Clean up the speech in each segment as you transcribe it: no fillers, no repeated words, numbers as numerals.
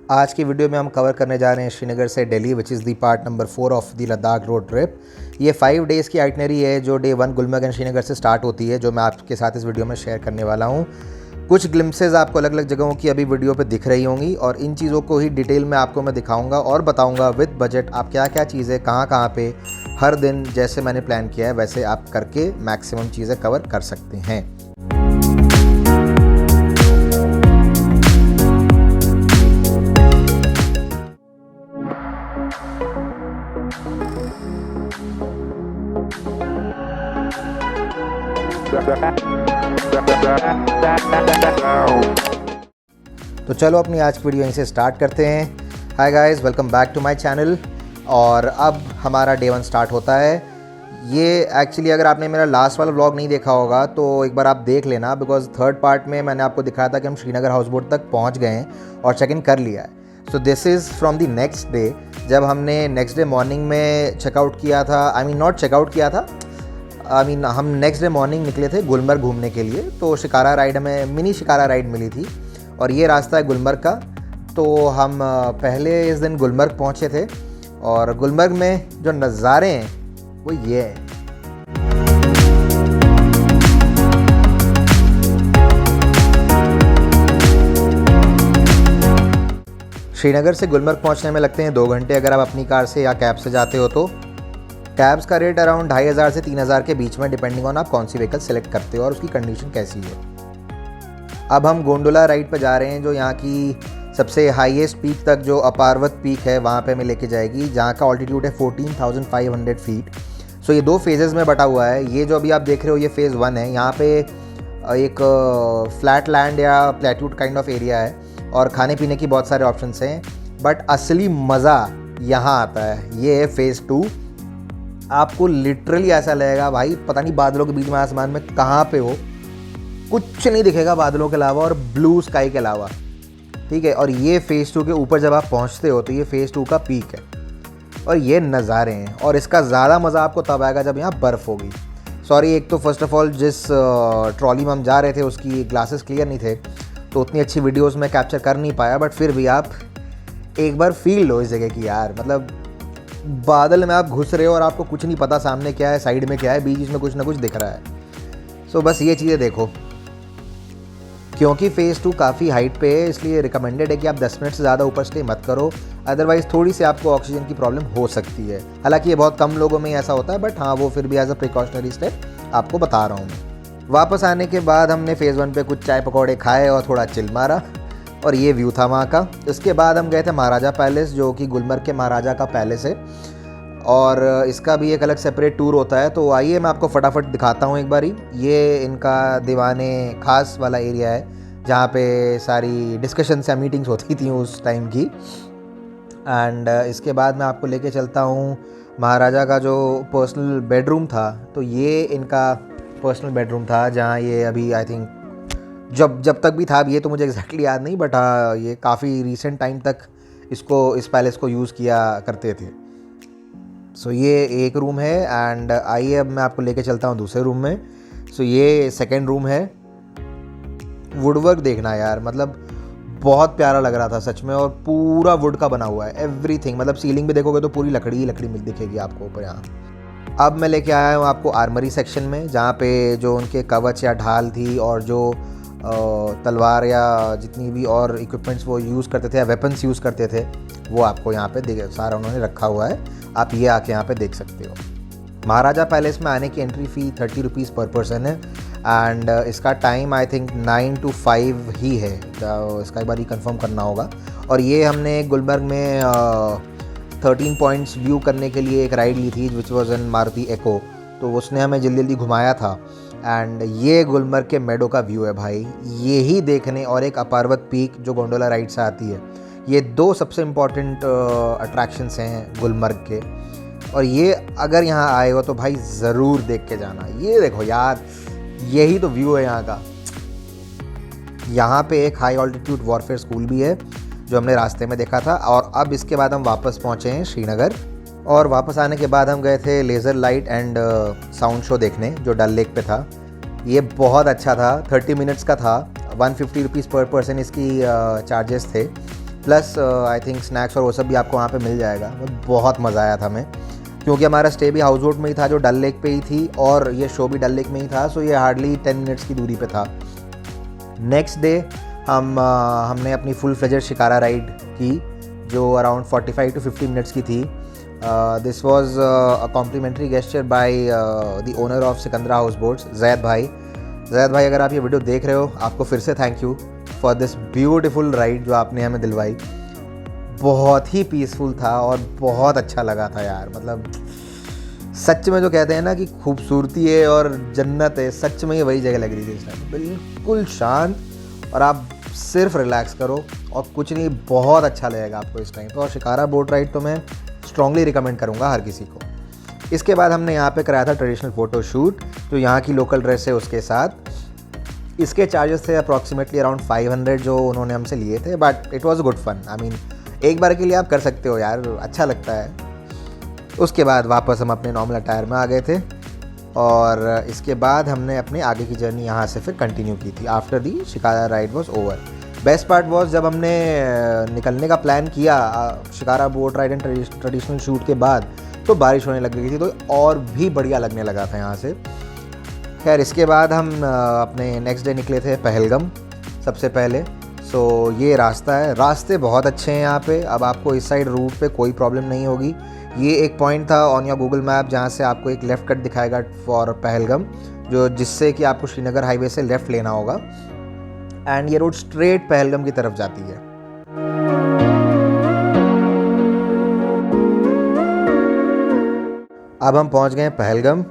आज की वीडियो में हम कवर करने जा रहे हैं श्रीनगर से Delhi, which is the part number 4 of the Ladakh road trip. ये 5 डेज़ की आइटनरी है जो डे 1 गुलमर्ग एंड श्रीनगर से स्टार्ट होती है, जो मैं आपके साथ इस वीडियो में शेयर करने वाला हूँ। कुछ ग्लिम्पसेस आपको अलग अलग जगहों की अभी वीडियो पे दिख रही होंगी और इन चीज़ों को ही डिटेल में आपको मैं दिखाऊंगा और बताऊंगा विद बजट आप क्या क्या चीज़ें कहाँ पे हर दिन जैसे मैंने प्लान किया है वैसे आप करके मैक्सिमम चीज़ें कवर कर सकते हैं। तो चलो अपनी आज की वीडियो यहीं से स्टार्ट करते हैं। Hi guys, welcome back to my channel. और अब हमारा डे 1 स्टार्ट होता है। ये एक्चुअली अगर आपने मेरा लास्ट वाला व्लॉग नहीं देखा होगा तो एक बार आप देख लेना, बिकॉज थर्ड पार्ट में मैंने आपको दिखाया था कि हम श्रीनगर हाउस बोट तक पहुंच गए हैं और चेक इन कर लिया है। So this is from the next day, जब हमने नेक्स्ट डे मॉर्निंग में चेकआउट किया था। नॉट चेकआउट किया था, हम नेक्स्ट डे मॉर्निंग निकले थे गुलमर्ग घूमने के लिए। तो शिकारा राइड, हमें मिनी शिकारा राइड मिली थी और ये रास्ता है गुलमर्ग का। तो हम पहले इस दिन गुलमर्ग पहुँचे थे और गुलमर्ग में जो नज़ारे हैं वो ये है। श्रीनगर से गुलमर्ग पहुंचने में लगते हैं 2 घंटे अगर आप अपनी कार से या कैब से जाते हो तो। कैब्स का रेट अराउंड 2500 से 3000 के बीच में, डिपेंडिंग ऑन आप कौन सी व्हीकल सेलेक्ट करते हो और उसकी कंडीशन कैसी है। अब हम गोंडोला राइड पर जा रहे हैं, जो यहाँ की सबसे हाईएस्ट पीक तक जो अपार्वत पीक है वहाँ पे हमें लेके जाएगी, जहाँ का ऑल्टीट्यूड है 14,500 फीट। सो ये 2 फेजेज़ में बटा हुआ है। ये जो अभी आप देख रहे हो ये फ़ेज़ 1 है। यहाँ पे एक फ्लैट लैंड या प्लेट्यूड काइंड ऑफ एरिया है और खाने पीने की बहुत सारे ऑप्शंस हैं, बट असली मज़ा यहाँ आता है। ये है फ़ेज़ 2। आपको लिटरली ऐसा लगेगा भाई पता नहीं बादलों के बीच में आसमान में कहाँ पे हो, कुछ नहीं दिखेगा बादलों के अलावा और ब्लू स्काई के अलावा, ठीक है। और ये फ़ेज़ 2 के ऊपर जब आप पहुँचते हो तो ये फ़ेज़ 2 का पीक है और ये नज़ारे हैं। और इसका ज़्यादा मज़ा आपको तब आएगा जब यहाँ बर्फ़ होगी। सॉरी, एक तो फर्स्ट ऑफ ऑल जिस ट्रॉली में हम जा रहे थे उसकी ग्लासेस क्लियर नहीं थे तो उतनी अच्छी वीडियोस में कैप्चर कर नहीं पाया, बट फिर भी आप एक बार फील लो इस जगह की यार। मतलब बादल में आप घुस रहे हो और आपको कुछ नहीं पता सामने क्या है, साइड में क्या है, बीच में कुछ ना कुछ दिख रहा है। सो बस ये चीज़ें देखो। क्योंकि फ़ेज़ 2 काफ़ी हाइट पे है इसलिए रिकमेंडेड है कि आप 10 मिनट से ज़्यादा ऊपर स्टे मत करो, अदरवाइज़ थोड़ी सी आपको ऑक्सीजन की प्रॉब्लम हो सकती है। हालांकि ये बहुत कम लोगों में ऐसा होता है, बट हाँ वो फिर भी एज अ प्रिकॉशनरी स्टेप आपको बता रहा हूँ मैं। वापस आने के बाद हमने फ़ेज़ 1 पे कुछ चाय पकौड़े खाए और थोड़ा चिल मारा और ये व्यू था वहाँ का। इसके बाद हम गए थे महाराजा पैलेस, जो कि गुलमर्ग के महाराजा का पैलेस है और इसका भी एक अलग सेपरेट टूर होता है। तो आइए मैं आपको फटाफट दिखाता हूँ एक बारी। ये इनका दीवाने खास वाला एरिया है जहाँ पे सारी डिस्कशंस या मीटिंग्स होती थी उस टाइम की। एंड इसके बाद मैं आपको लेके चलता हूँ महाराजा का जो पर्सनल बेडरूम था। तो ये इनका पर्सनल बेडरूम था जहाँ ये अभी आई थिंक जब तक भी था, अब ये तो मुझे एग्जैक्टली याद नहीं, बट हाँ ये काफ़ी रिसेंट टाइम तक इस पैलेस को यूज़ किया करते थे। सो ये एक रूम है एंड आइए अब मैं आपको लेके चलता हूँ दूसरे रूम में। सो ये सेकेंड रूम है। वुडवर्क देखना यार, मतलब बहुत प्यारा लग रहा था सच में, और पूरा वुड का बना हुआ है एवरीथिंग। मतलब सीलिंग भी देखोगे तो पूरी लकड़ी ही लकड़ी मिल दिखेगी आपको ऊपर यहाँ। अब मैं लेके आया हूँ आपको आर्मरी सेक्शन में, जहाँ पे जो उनके कवच या ढाल थी और जो तलवार या जितनी भी और इक्विपमेंट्स वो यूज़ करते थे या वेपन्स यूज़ करते थे वो आपको यहाँ पे सारा उन्होंने रखा हुआ है। आप ये आके यहाँ पे देख सकते हो। महाराजा पैलेस में आने की एंट्री फ़ी 30 रुपीज़ पर पर्सन है एंड इसका टाइम आई थिंक 9 to 5 ही है। तो इसका एक बार ही कंफर्म करना होगा। और ये हमने गुलमर्ग में 13 पॉइंट्स व्यू करने के लिए एक राइड ली थी विच वॉज इन मारुति एको, तो उसने हमें जल्दी जल्दी घुमाया था। एंड ये गुलमर्ग के मेडो का व्यू है भाई, ये ही देखने, और एक अपार्वत पीक जो गोंडोला राइड से आती है। ये 2 सबसे इम्पॉर्टेंट अट्रैक्शंस हैं गुलमर्ग के, और ये अगर यहाँ आए हो तो भाई ज़रूर देख के जाना। ये देखो यार, यही तो व्यू है यहाँ का। यहाँ पे एक हाई ऑल्टीट्यूड वॉरफेयर स्कूल भी है जो हमने रास्ते में देखा था। और अब इसके बाद हम वापस पहुँचे हैं श्रीनगर, और वापस आने के बाद हम गए थे laser light and sound show देखने जो डल लेक पे था। ये बहुत अच्छा था, 30 मिनट्स का था, 150 रुपीज़ पर पर्सन इसकी चार्जेस थे। प्लस आई थिंक स्नैक्स और वो सब भी आपको वहाँ पे मिल जाएगा। बहुत मज़ा आया था हमें, क्योंकि हमारा स्टे भी हाउस बोट में ही था जो डल लेक पे ही थी, और ये शो भी डल लेक में ही था, सो ये हार्डली 10 मिनट्स की दूरी पे था। नेक्स्ट डे हमने अपनी फुल फ्लेजेड शिकारा राइड की, जो अराउंड 45 to 50 मिनट्स की थी। This was a complimentary gesture by the owner of Sikandara house boats, Zaid भाई। जैद भाई, अगर आप ये वीडियो देख रहे हो, आपको फिर से thank you for this beautiful ride जो आपने हमें दिलवाई। बहुत ही पीसफुल था और बहुत अच्छा लगा था यार। मतलब सच में जो कहते हैं ना कि खूबसूरती है और जन्नत है, सच में ये वही जगह लग रही थी इस टाइम। बिल्कुल शांत, और आप सिर्फ रिलैक्स करो और कुछ नहीं, बहुत अच्छा लगेगा आपको इस टाइम पे। और शिकारा बोट राइड तो मैं स्ट्रांगली रिकमेंड करूँगा हर किसी को। इसके बाद हमने यहाँ पे कराया था ट्रेडिशनल फ़ोटो शूट, जो यहाँ की लोकल ड्रेस है उसके साथ। इसके चार्जेस थे अप्रॉक्सीमेटली अराउंड 500 जो उन्होंने हमसे लिए थे, but it was good fun. I mean एक बार के लिए आप कर सकते हो यार, अच्छा लगता है। उसके बाद वापस हम अपने नॉर्मल अटायर में आ गए थे, और इसके बाद हमने अपने आगे की जर्नी यहाँ से फिर कंटिन्यू की थी after the shikara ride was over. Best part was जब हमने निकलने का प्लान किया shikara boat ride and traditional shoot के बाद, तो बारिश होने लग गई थी, तो और भी बढ़िया लगने लगा था यहाँ से। खैर, इसके बाद हम अपने नेक्स्ट डे निकले थे पहलगम सबसे पहले। सो ये रास्ता है, रास्ते बहुत अच्छे हैं यहाँ पे। अब आपको इस साइड रूट पे कोई प्रॉब्लम नहीं होगी। ये एक पॉइंट था ऑन योर गूगल मैप जहाँ से आपको एक लेफ़्ट कट दिखाएगा फॉर पहलगम, जिससे कि आपको श्रीनगर हाईवे से लेफ़्ट लेना होगा, एंड ये रोड स्ट्रेट पहलगम की तरफ जाती है। अब हम पहुँच गए पहलगम।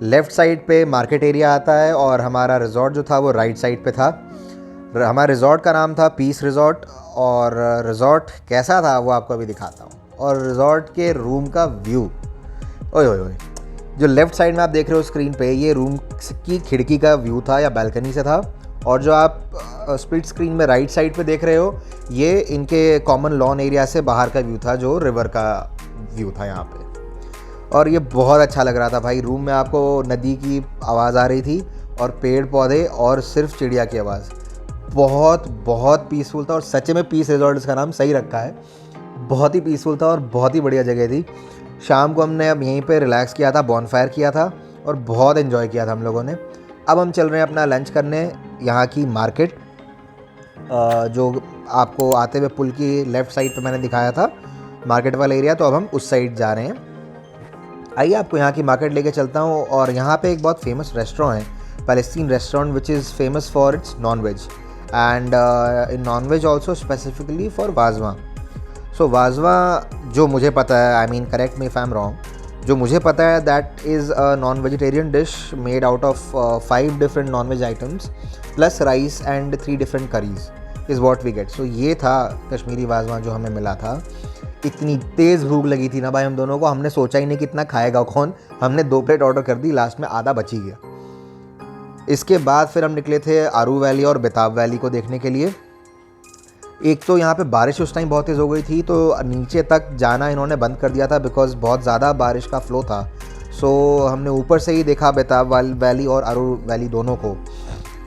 लेफ़्ट साइड पे मार्केट एरिया आता है, और हमारा रिज़ॉर्ट जो था वो राइट साइड पे था। हमारा रिज़ॉर्ट का नाम था पीस रिज़ॉर्ट, और रिज़ॉर्ट कैसा था वो आपको अभी दिखाता हूँ। और रिज़ॉर्ट के रूम का व्यू, ओए ओए ओए, जो लेफ़्ट साइड में आप देख रहे हो स्क्रीन पे, ये रूम की खिड़की का व्यू था या बालकनी से था। और जो आप स्प्लिट स्क्रीन में राइट साइड पे देख रहे हो, ये इनके कॉमन लॉन एरिया से बाहर का व्यू था, जो रिवर का व्यू था यहाँ पे। और ये बहुत अच्छा लग रहा था भाई। रूम में आपको नदी की आवाज़ आ रही थी, और पेड़ पौधे, और सिर्फ चिड़िया की आवाज़। बहुत बहुत पीसफुल था, और सच में पीस रिजॉर्ट इसका नाम सही रखा है। बहुत ही पीसफुल था और बहुत ही बढ़िया जगह थी। शाम को हमने अब यहीं पे रिलैक्स किया था, बॉनफायर किया था, और बहुत एंजॉय किया था हम लोगों ने। अब हम चल रहे हैं अपना लंच करने यहाँ की मार्केट, जो आपको आते हुए पुल की लेफ़्ट साइड पे मैंने दिखाया था मार्केट वाला एरिया, तो अब हम उस साइड जा रहे हैं। आइए आपको यहाँ की मार्केट लेके चलता हूँ। और यहाँ पे एक बहुत फेमस रेस्टोरेंट है, Palestine restaurant, which is famous for its non veg, and in non veg also specifically for wazwan. So wazwan जो मुझे पता है, I mean correct me if I am wrong, जो मुझे पता है that is a non vegetarian dish made out of 5 different non veg items plus rice and 3 different curries is what we get. So ये था कश्मीरी वाजवा जो हमें मिला था। इतनी तेज़ भूख लगी थी ना भाई हम दोनों को, हमने सोचा ही नहीं कितना खाएगा कौन। हमने 2 प्लेट ऑर्डर कर दी, लास्ट में आधा बच ही गया। इसके बाद फिर हम निकले थे आरू वैली और बेताब वैली को देखने के लिए। एक तो यहाँ पे बारिश उस टाइम बहुत तेज़ हो गई थी, तो नीचे तक जाना इन्होंने बंद कर दिया था बिकॉज बहुत ज़्यादा बारिश का फ्लो था। सो हमने ऊपर से ही देखा बेताब वैली और आरू वैली दोनों को।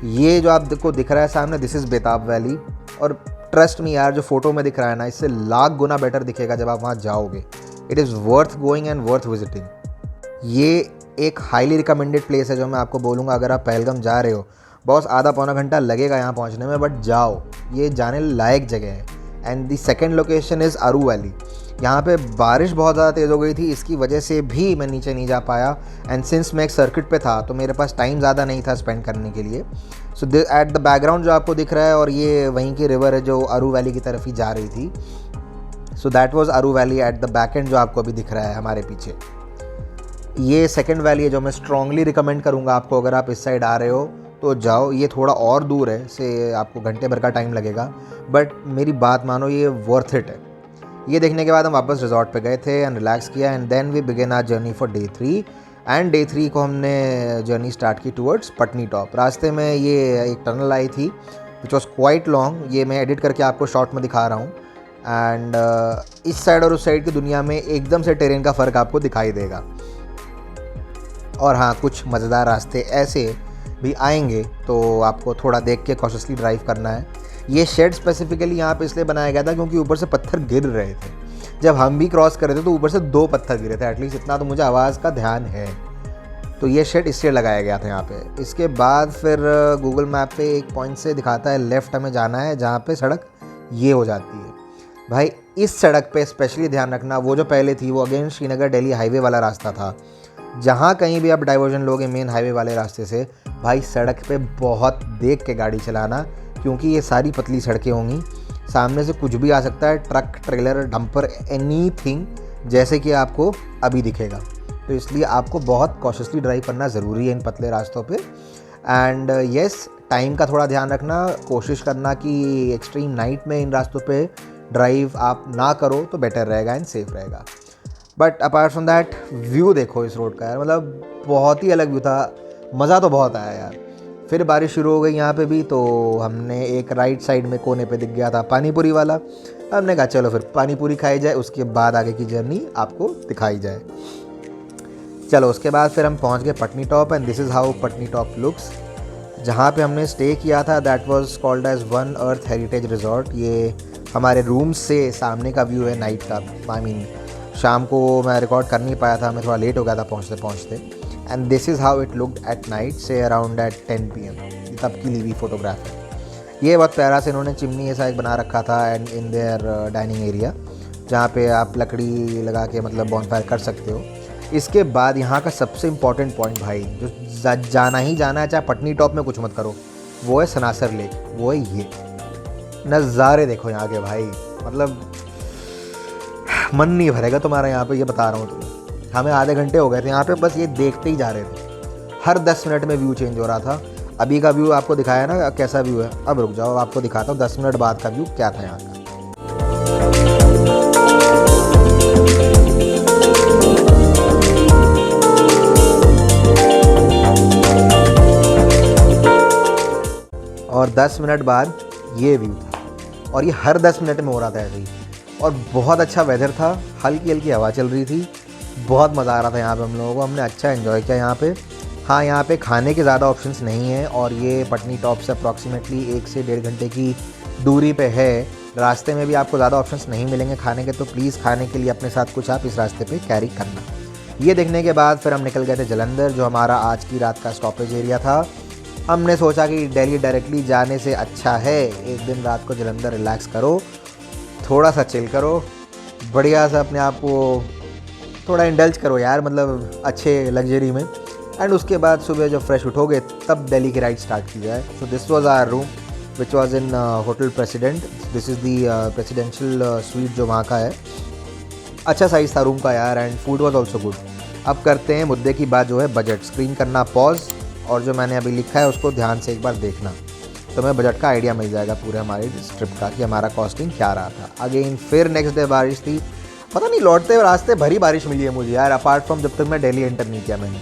ये जो आपको दिख रहा है सामने, दिस इज़ बेताब वैली, और ट्रस्ट मी यार, जो फ़ोटो में दिख रहा है ना, इससे लाख गुना बेटर दिखेगा जब आप वहाँ जाओगे। It is worth going and worth visiting. ये एक हाईली रिकमेंडेड प्लेस है जो मैं आपको बोलूँगा। अगर आप पहलगाम जा रहे हो, बस आधा पौना घंटा लगेगा यहाँ पहुँचने में, बट जाओ, ये जाने लायक जगह है। And the second location is Aru valley. यहाँ पे बारिश बहुत ज़्यादा तेज़ हो गई थी, इसकी वजह से भी मैं नीचे नहीं जा पाया। एंड सिंस मैं एक सर्किट पे था, तो मेरे पास टाइम ज़्यादा नहीं था स्पेंड करने के लिए। सो एट द बैकग्राउंड जो आपको दिख रहा है, और ये वहीं की रिवर है जो आरू वैली की तरफ ही जा रही थी। So that was Aru valley at the back end, जो आपको अभी दिख रहा है हमारे पीछे। ये सेकेंड वैली है जो मैं स्ट्रांगली रिकमेंड करूँगा आपको। अगर आप इस साइड आ रहे हो तो जाओ। ये थोड़ा और दूर है, से आपको घंटे भर का टाइम लगेगा, बट मेरी बात मानो, ये वर्थ इट है। ये देखने के बाद हम वापस रिजॉर्ट पे गए थे एंड रिलैक्स किया, and then we began our journey for day 3। And day 3 को हमने जर्नी स्टार्ट की टूवर्ड्स पटनी टॉप। रास्ते में ये एक टनल आई थी विच वॉज क्वाइट लॉन्ग। ये मैं एडिट करके आपको शॉर्ट में दिखा रहा हूँ। एंड इस साइड और उस साइड की दुनिया में एकदम से टेरेन का फ़र्क आपको दिखाई देगा। और हाँ, कुछ मज़ेदार रास्ते ऐसे भी आएंगे, तो आपको थोड़ा देख के कॉशियसली ड्राइव करना है। ये शेड स्पेसिफिकली यहाँ पे इसलिए बनाया गया था क्योंकि ऊपर से पत्थर गिर रहे थे। जब हम भी क्रॉस कर रहे थे तो ऊपर से 2 पत्थर गिरे थे, एटलीस्ट इतना तो मुझे आवाज़ का ध्यान है। तो ये शेड इसलिए लगाया गया था यहाँ पे। इसके बाद फिर गूगल मैप पे एक पॉइंट से दिखाता है लेफ़्ट हमें जाना है, जहाँ पे सड़क ये हो जाती है। भाई इस सड़क पे स्पेशली ध्यान रखना, वो जो पहले थी वो अगेन श्रीनगर दिल्ली हाईवे वाला रास्ता था। जहाँ कहीं भी आप डाइवर्जन लोगे मेन हाईवे वाले रास्ते से, भाई सड़क पे बहुत देख के गाड़ी चलाना, क्योंकि ये सारी पतली सड़कें होंगी। सामने से कुछ भी आ सकता है, ट्रक, ट्रेलर, डंपर, एनीथिंग, जैसे कि आपको अभी दिखेगा। तो इसलिए आपको बहुत कॉशियसली ड्राइव करना ज़रूरी है इन पतले रास्तों पे। एंड येस, टाइम का थोड़ा ध्यान रखना, कोशिश करना कि एक्सट्रीम नाइट में इन रास्तों पे ड्राइव आप ना करो तो बेटर रहेगा एंड सेफ रहेगा। But apart from that, view देखो इस रोड का यार, मतलब बहुत ही अलग व्यू था, मज़ा तो बहुत आया यार। फिर बारिश शुरू हो गई यहाँ पे भी, तो हमने एक राइट साइड में कोने पे दिख गया था पानी पूरी वाला। हमने कहा चलो फिर पानी पूरी खाई जाए, उसके बाद आगे की जर्नी आपको दिखाई जाए। चलो उसके बाद फिर हम पहुँच गए Patnitop, and this is how Patnitop looks. जहाँ पे हमने स्टे किया था that was called as one earth heritage resort. ये हमारे रूम से सामने का व्यू है नाइट का। आई मीन शाम को मैं रिकॉर्ड कर नहीं पाया था, मैं थोड़ा लेट हो गया था पहुँचते पहुँचते। And this is how it looked at night, से अराउंड एट 10 PM। तब की ली हुई फोटोग्राफ है ये। बहुत प्यारा से इन्होंने चिमनी ऐसा एक बना रखा था and in their dining area, जहाँ पे आप लकड़ी लगा के मतलब बॉनफायर कर सकते हो। इसके बाद यहाँ का सबसे इम्पॉर्टेंट पॉइंट भाई, जो जाना ही जाना है, चाहे पटनी टॉप में कुछ मत करो, वो है सनासर लेक। वो है ये नज़ारे देखो यहाँ के भाई, मतलब मन नहीं भरेगा तुम्हारा यहाँ पे, ये बता रहा हूँ तुम्हें। हमें आधे घंटे हो गए थे यहाँ पे बस ये देखते ही जा रहे थे। हर 10 मिनट में व्यू चेंज हो रहा था। अभी का व्यू आपको दिखाया ना कैसा व्यू है, अब रुक जाओ आपको दिखाता हूँ 10 मिनट बाद का व्यू क्या था यहाँ का। और 10 मिनट बाद ये व्यू था, और ये हर 10 मिनट में हो रहा था ऐसे ही। और बहुत अच्छा वेदर था, हल्की हल्की हवा चल रही थी, बहुत मज़ा आ रहा था यहाँ पे हम लोगों को। हमने अच्छा एंजॉय किया यहाँ पे। हाँ, यहाँ पे खाने के ज़्यादा ऑप्शंस नहीं हैं, और ये पटनी टॉप से अप्रॉक्सीमेटली 1 से 1.5 घंटे की दूरी पे है। रास्ते में भी आपको ज़्यादा ऑप्शंस नहीं मिलेंगे खाने के, तो प्लीज़ खाने के लिए अपने साथ कुछ आप इस रास्ते पे कैरी करना। ये देखने के बाद फिर हम निकल गए थे जालंधर, जो हमारा आज की रात का स्टॉपेज एरिया था। हमने सोचा कि दिल्ली डायरेक्टली जाने से अच्छा है एक दिन रात को जालंधर रिलैक्स करो, थोड़ा सा चिल करो, बढ़िया सा अपने आप को थोड़ा इंडल्ज करो यार, मतलब अच्छे लग्जरी में। एंड उसके बाद सुबह जब फ्रेश उठोगे तब दिल्ली की राइड स्टार्ट की जाए। So this was our room which was in hotel president. This is the presidential suite जो वहाँ का है। अच्छा साइज़ था रूम का यार, and food was also good. अब करते हैं मुद्दे की बात, जो है बजट। स्क्रीन करना पॉज, और जो मैंने अभी लिखा है उसको ध्यान से एक बार देखना, तो हमें बजट का आइडिया मिल जाएगा पूरे हमारे इस ट्रिप का कि हमारा कॉस्टिंग क्या रहा था। अगेन फिर नेक्स्ट डे बारिश थी, पता नहीं लौटते हुए रास्ते भरी बारिश मिली है मुझे यार, अपार्ट फ्रॉम जब तक मैं दिल्ली एंटर नहीं किया मैंने।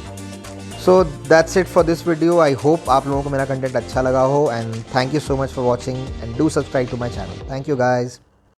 So that's it for this video. I hope आप लोगों को मेरा कंटेंट अच्छा लगा हो, and thank you so much for watching, and do subscribe to my channel. Thank you guys.